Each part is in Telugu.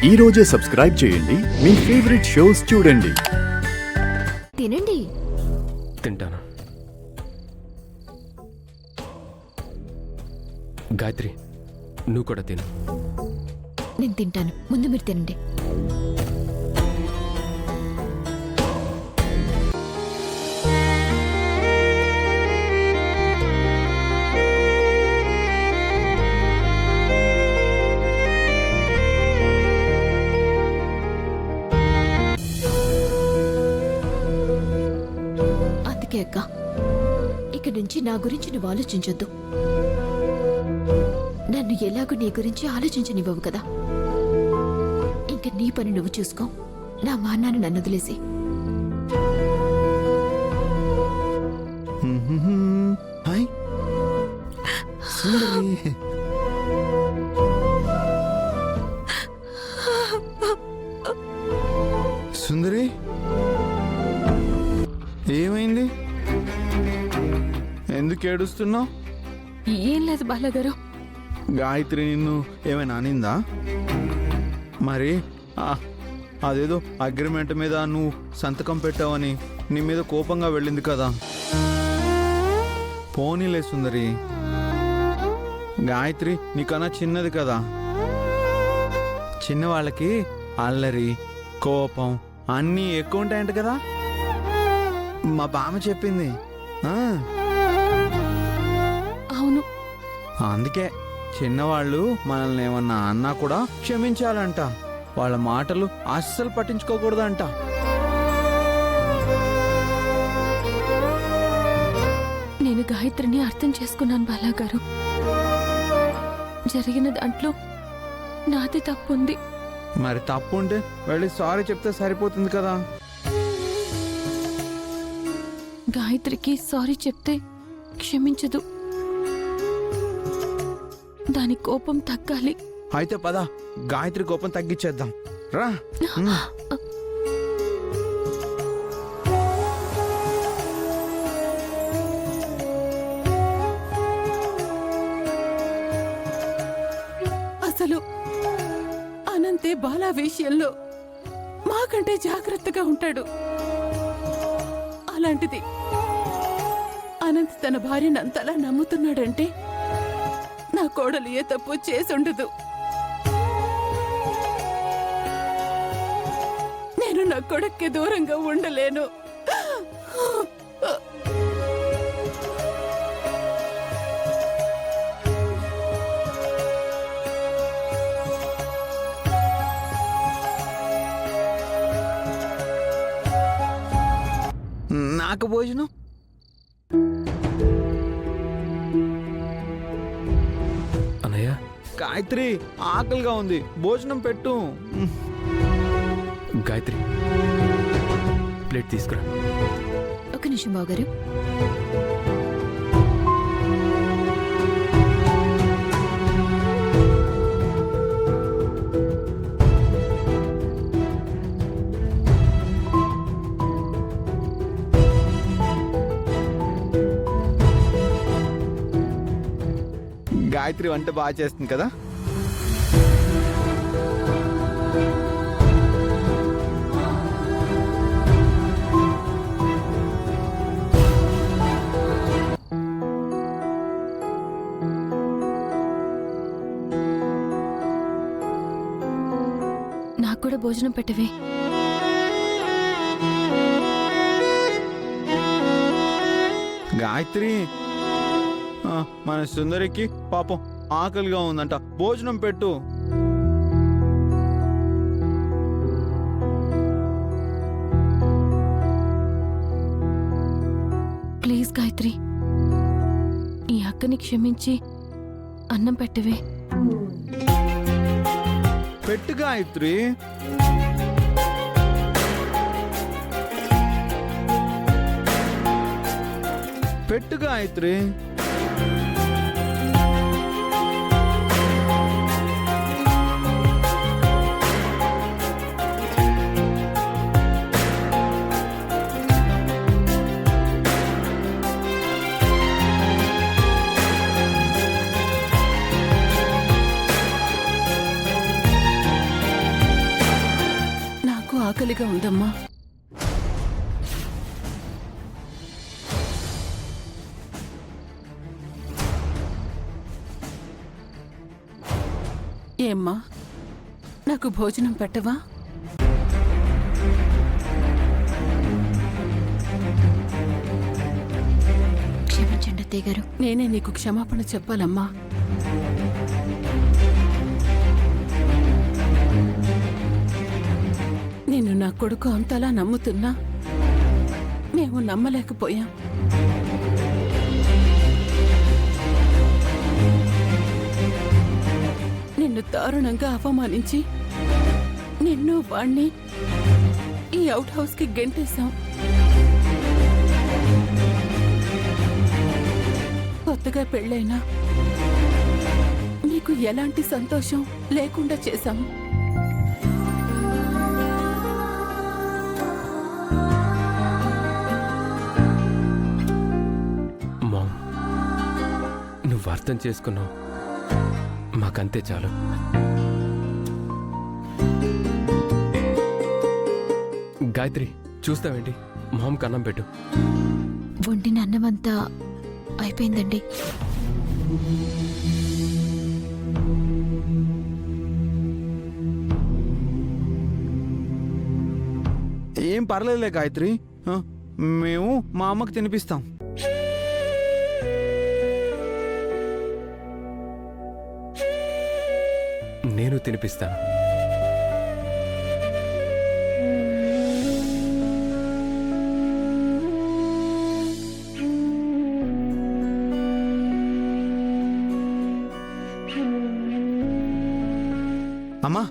ఈ రోజే సబ్స్క్రైబ్ చేయండి, మీ ఫేవరెట్ షోస్ చూడండి. తినండి. తింటాను. గాయత్రి, నువ్వు కూడా తిను. నేను తింటాను, ముందు మీరు తినండి. అందుకే అక్క, ఇక నుంచి నా గురించి నువ్వు ఆలోచించొద్దు. నన్ను ఎలాగో నీ గురించి ఆలోచించనివ్వవు కదా. ఇంక నీ పని నువ్వు చూసుకో. నా మాన్నాను నన్ను వదిలేసి. హాయ్ సుందరి. సుందరి, ఏమైంది? ఎందుకు ఏడుస్తున్నావు? ఏం లేదు బాలగారు. గాయత్రి నిన్ను ఏమైనా అనిందా? మరి అదేదో అగ్రిమెంట్ మీద నువ్వు సంతకం పెట్టావని నీ మీద కోపంగా వెళ్ళింది కదా. పోనీలే సుందరి, గాయత్రి నీకన్నా చిన్నది కదా. చిన్నవాళ్ళకి అల్లరి, కోపం అన్నీ ఎక్కువ ఉంటాయంట కదా. మా బామ్మ చెప్పింది. అవును, అందుకే చిన్నవాళ్ళు మనల్ని ఏమన్నా అన్నా కూడా క్షమించాలంట. వాళ్ళ మాటలు అస్సలు పట్టించుకోకూడదంట. నేను గాయత్రిని అర్థం చేసుకున్నాను బాలాగారు. జరిగిన దాంట్లో నాది తప్పుంది. మరి తప్పు ఉంటే వెళ్ళి సారీ చెప్తే సరిపోతుంది కదా. గాయత్రికి సారీ చెప్తే క్షమించదు. దాని కోపం తగ్గాలి. అయితే పద, గాయత్రి కోపం తగ్గించేద్దాం రా. అసలు అనంతే బాలా విషయంలో మాకంటే జాగ్రత్తగా ఉంటాడు. అలాంటిది అనంత్ తన భార్యను అంతలా నమ్ముతున్నాడంటే నా కోడలు ఏ తప్పు చేసుండదు. నేను నా కొడుక్కి దూరంగా ఉండలేను. నాకు భోజనం. అన్నయ్య, గాయత్రి ఆకలిగా ఉంది, భోజనం పెట్టు. గాయత్రి ప్లేట్ తీసుకురా. ఒక నిమిషం బావగారు. గాయత్రి వంట బాగా చేస్తుంది కదా. నాకు కూడా భోజనం పెట్టవే. గాయత్రి, మన సుందరికి పాపం ఆకలిగా ఉందంట, భోజనం పెట్టు. ప్లీజ్ గాయత్రి, ఈ అక్కని క్షమించి అన్నం పెట్టవే. పెట్టు గాయత్రి. పెట్టు గాయత్రి. ఆకలిగా ఉందమ్మా. ఏమ్మా, నాకు భోజనం పెట్టవా? క్షమించండి అత్తయ్య గారు. నేనే నీకు క్షమాపణ చెప్పాలమ్మా. నిన్ను నా కొడుకు అంతలా నమ్ముతున్నా మేము నమ్మలేకపోయాం. నిన్ను దారుణంగా అవమానించి నిన్ను వాణ్ణి ఈ అవుట్ హౌస్ కి గెంటేశాం. కొత్తగా పెళ్ళైనా నీకు ఎలాంటి సంతోషం లేకుండా చేశాం. మామ్, నువ్వు అర్థం చేసుకున్నావు, మాకంతే చాలు. గాయత్రి, చూస్తావేంటి? మామ్కి అన్నం పెట్టు. వండిన అన్నమంతా అయిపోయిందండి. ఏం పర్లేదులే గాయత్రి, మేము మా అమ్మకి తినిపిస్తాం. నేను తినిపిస్తాను. అమ్మా,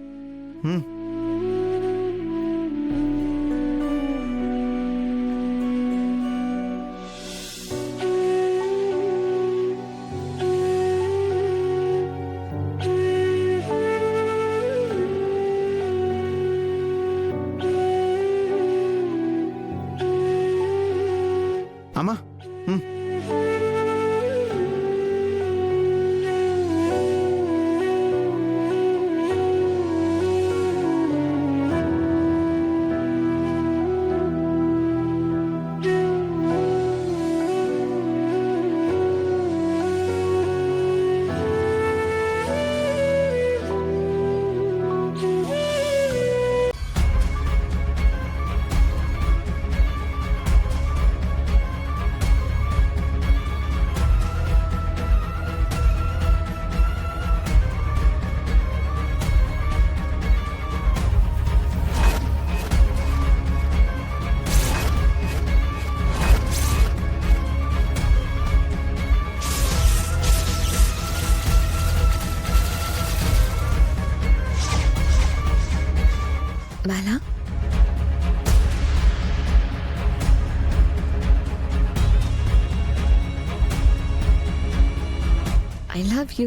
అమ్మా, బాలా, ఐ లవ్ యూ.